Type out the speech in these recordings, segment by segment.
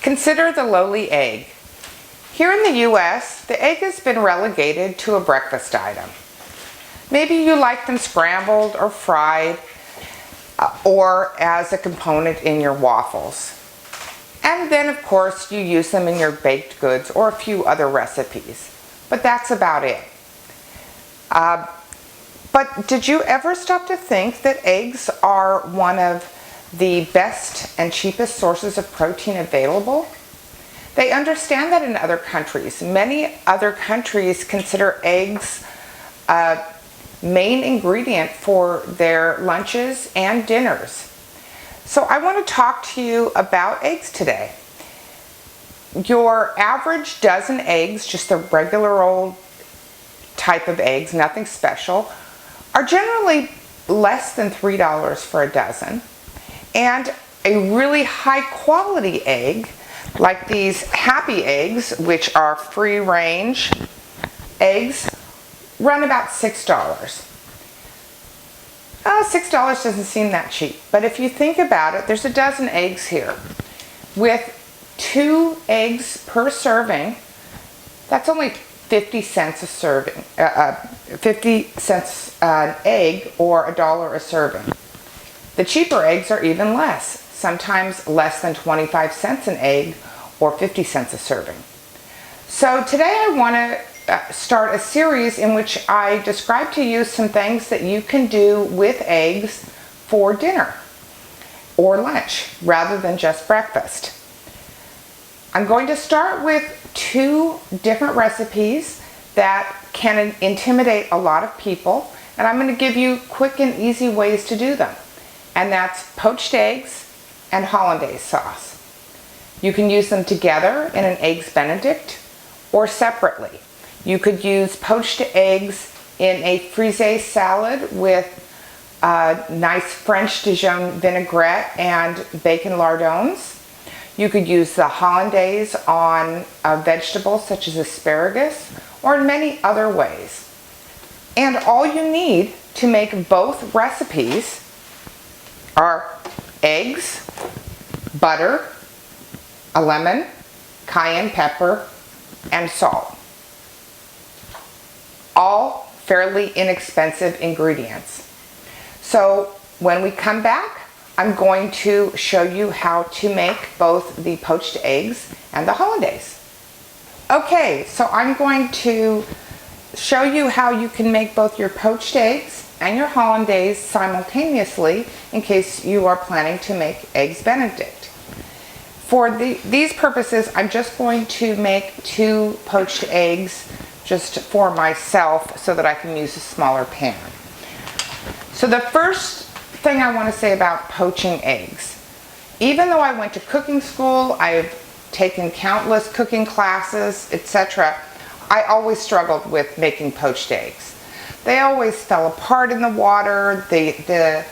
Consider the lowly egg. Here in the US, the egg has been relegated to a breakfast item. Maybe you like them scrambled or fried or as a component in your waffles. And then of course you use them in your baked goods or a few other recipes. But that's about it. But did you ever stop to think that eggs are one of the best and cheapest sources of protein available? They understand that in other countries. Many other countries consider eggs a main ingredient for their lunches and dinners. So I want to talk to you about eggs today. Your average dozen eggs, just the regular old type of eggs, nothing special, are generally less than $3 for a dozen. And a really high quality egg, like these Happy Eggs, which are free range eggs, run about $6. $6 doesn't seem that cheap, but if you think about it, there's a dozen eggs here. With 2 eggs per serving, that's only 50 cents a serving, 50 cents an egg or $1 a serving. The cheaper eggs are even less, sometimes less than 25 cents an egg or 50 cents a serving. So today I want to start a series in which I describe to you some things that you can do with eggs for dinner or lunch rather than just breakfast. I'm going to start with 2 different recipes that can intimidate a lot of people, and I'm going to give you quick and easy ways to do them. And that's poached eggs and Hollandaise sauce. You can use them together in an Eggs Benedict or separately. You could use poached eggs in a frisee salad with nice French Dijon vinaigrette and bacon lardons. You could use the Hollandaise on vegetables such as asparagus or in many other ways. And all you need to make both recipes are eggs, butter, a lemon, cayenne pepper, and salt. All fairly inexpensive ingredients. So when we come back, I'm going to show you how to make both the poached eggs and the Hollandaise. Okay, so I'm going to show you how you can make both your poached eggs and your Hollandaise simultaneously in case you are planning to make Eggs Benedict. For these purposes, I'm just going to make 2 poached eggs just for myself so that I can use a smaller pan. So the first thing I want to say about poaching eggs. Even though I went to cooking school, I've taken countless cooking classes, etc., I always struggled with making poached eggs. They always fell apart in the water. The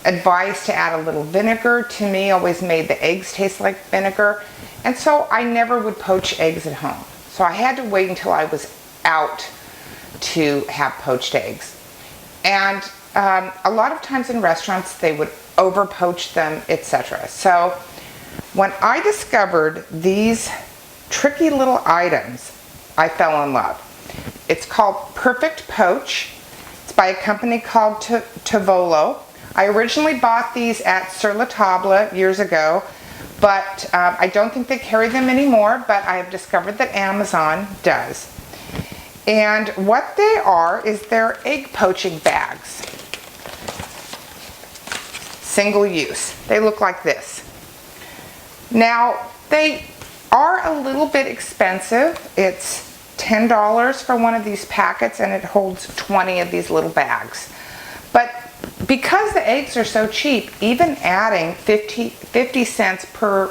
advice to add a little vinegar to me always made the eggs taste like vinegar, and so I never would poach eggs at home. So I had to wait until I was out to have poached eggs. And a lot of times in restaurants they would over poach them, etc. So when I discovered these tricky little items, I fell in love. It's called Perfect Poach. It's by a company called Tovolo. I originally bought these at Sur La Table years ago, but I don't think they carry them anymore, but I have discovered that Amazon does. And what they are is they're egg poaching bags. Single use. They look like this. Now, they are a little bit expensive. It's $10 for one of these packets, and it holds 20 of these little bags. But because the eggs are so cheap, even adding 50 cents per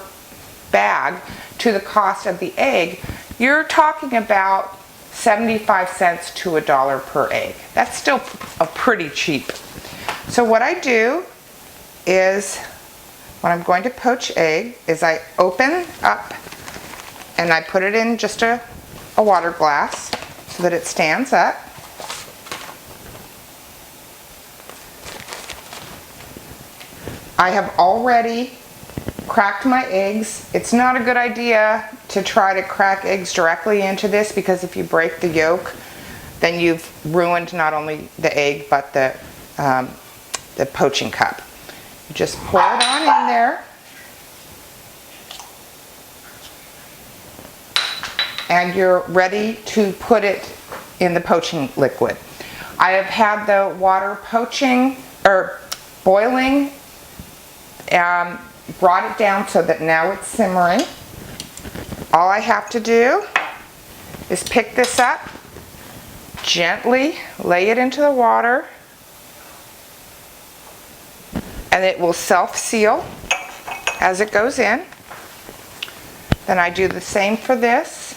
bag to the cost of the egg, you're talking about 75 cents to $1 per egg. That's still pretty cheap. So what I do is, when I'm going to poach egg, is I open up and I put it in just a water glass so that it stands up. I have already cracked my eggs. It's not a good idea to try to crack eggs directly into this, because if you break the yolk, then you've ruined not only the egg but the poaching cup. You just pour it on in there. And you're ready to put it in the poaching liquid. I have had the water boiling, brought it down so that now it's simmering. All I have to do is pick this up, gently lay it into the water, and it will self-seal as it goes in. Then I do the same for this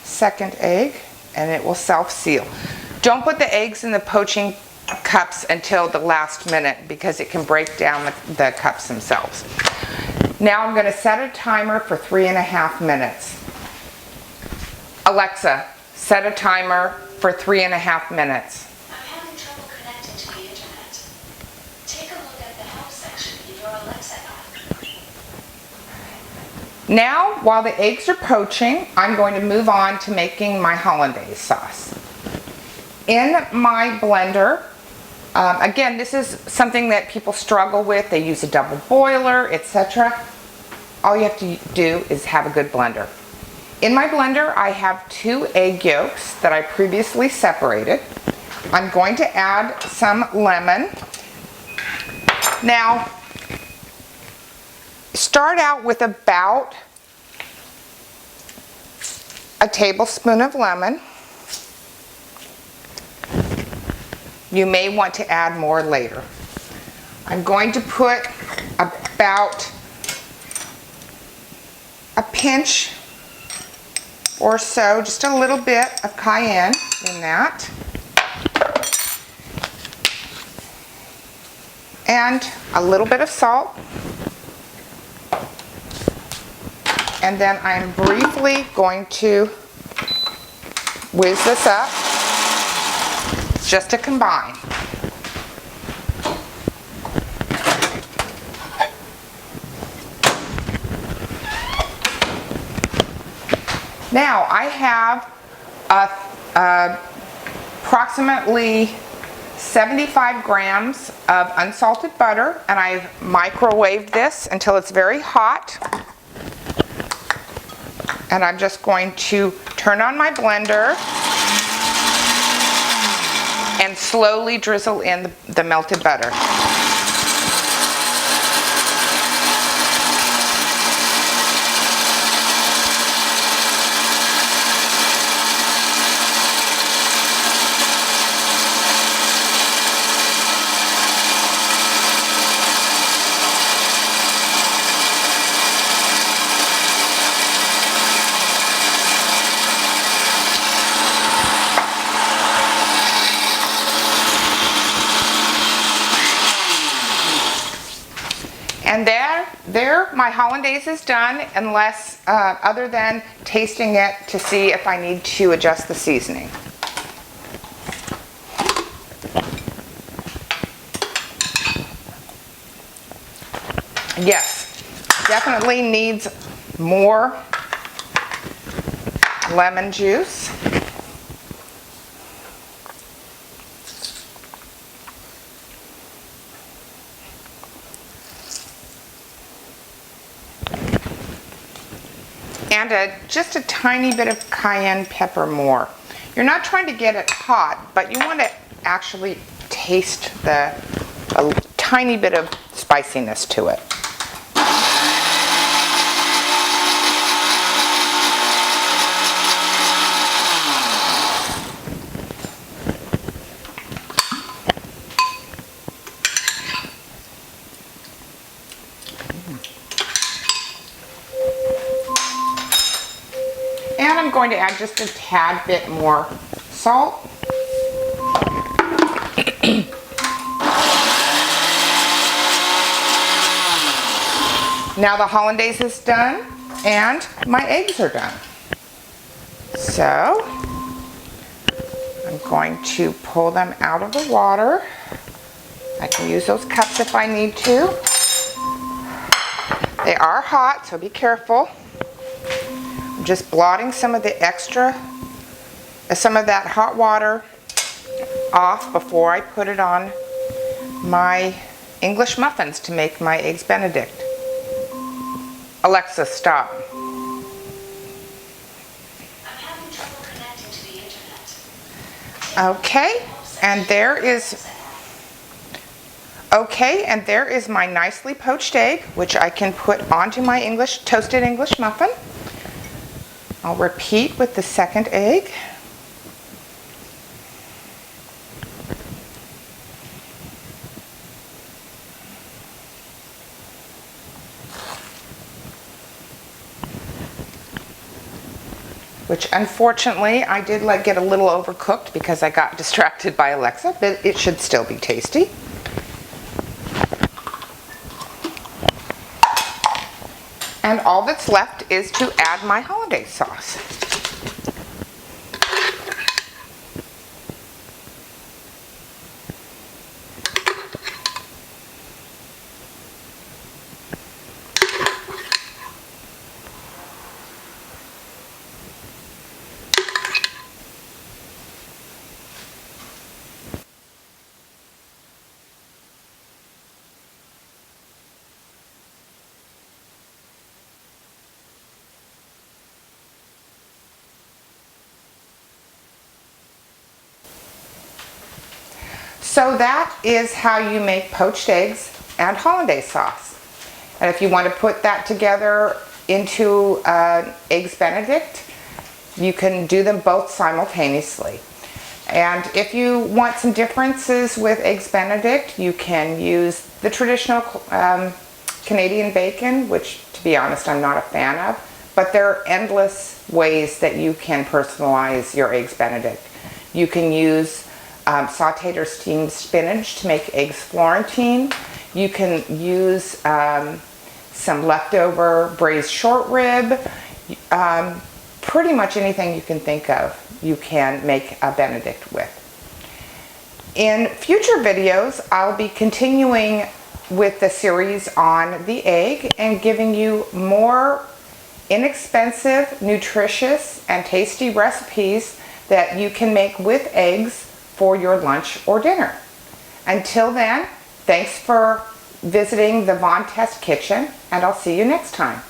second egg, and it will self-seal. Don't put the eggs in the poaching cups until the last minute, because it can break down the cups themselves. Now I'm going to set a timer for 3.5 minutes. Alexa, set a timer for 3.5 minutes. I'm having trouble connecting to the internet. Take a look at the help section in your Alexa app. Now, while the eggs are poaching, I'm going to move on to making my Hollandaise sauce. In my blender, again, this is something that people struggle with. They use a double boiler, etc. All you have to do is have a good blender. In my blender, I have 2 egg yolks that I previously separated. I'm going to add some lemon. Now, start out with about a tablespoon of lemon. You may want to add more later. I'm going to put about a pinch or so, just a little bit of cayenne in that. And a little bit of salt. And then I'm briefly going to whiz this up just to combine. Now I have approximately 75 grams of unsalted butter, and I've microwaved this until it's very hot. And I'm just going to turn on my blender and slowly drizzle in the melted butter. And there, my Hollandaise is done, unless, other than tasting it to see if I need to adjust the seasoning. Yes, definitely needs more lemon juice. And just a tiny bit of cayenne pepper more. You're not trying to get it hot, but you want to actually taste a tiny bit of spiciness to it. And I'm going to add just a tad bit more salt. Now the Hollandaise is done and my eggs are done. So I'm going to pull them out of the water. I can use those cups if I need to. They are hot, so be careful. I'm just blotting some of the some of that hot water off before I put it on my English muffins to make my Eggs Benedict. Alexa, stop. I'm having trouble connecting to the internet. Okay, and there is my nicely poached egg, which I can put onto my toasted English muffin. I'll repeat with the second egg. Which unfortunately I did get a little overcooked because I got distracted by Alexa, but it should still be tasty. And all that's left is to add my hollandaise sauce. So that is how you make poached eggs and hollandaise sauce. And if you want to put that together into Eggs Benedict, you can do them both simultaneously. And if you want some differences with Eggs Benedict, you can use the traditional Canadian bacon, which to be honest I'm not a fan of, but there are endless ways that you can personalize your Eggs Benedict. You can use sauteed or steamed spinach to make eggs Florentine. You can use some leftover braised short rib. Pretty much anything you can think of, you can make a Benedict with. In future videos, I'll be continuing with the series on the egg and giving you more inexpensive, nutritious, and tasty recipes that you can make with eggs for your lunch or dinner. Until then, thanks for visiting the Vaughn Test Kitchen, and I'll see you next time.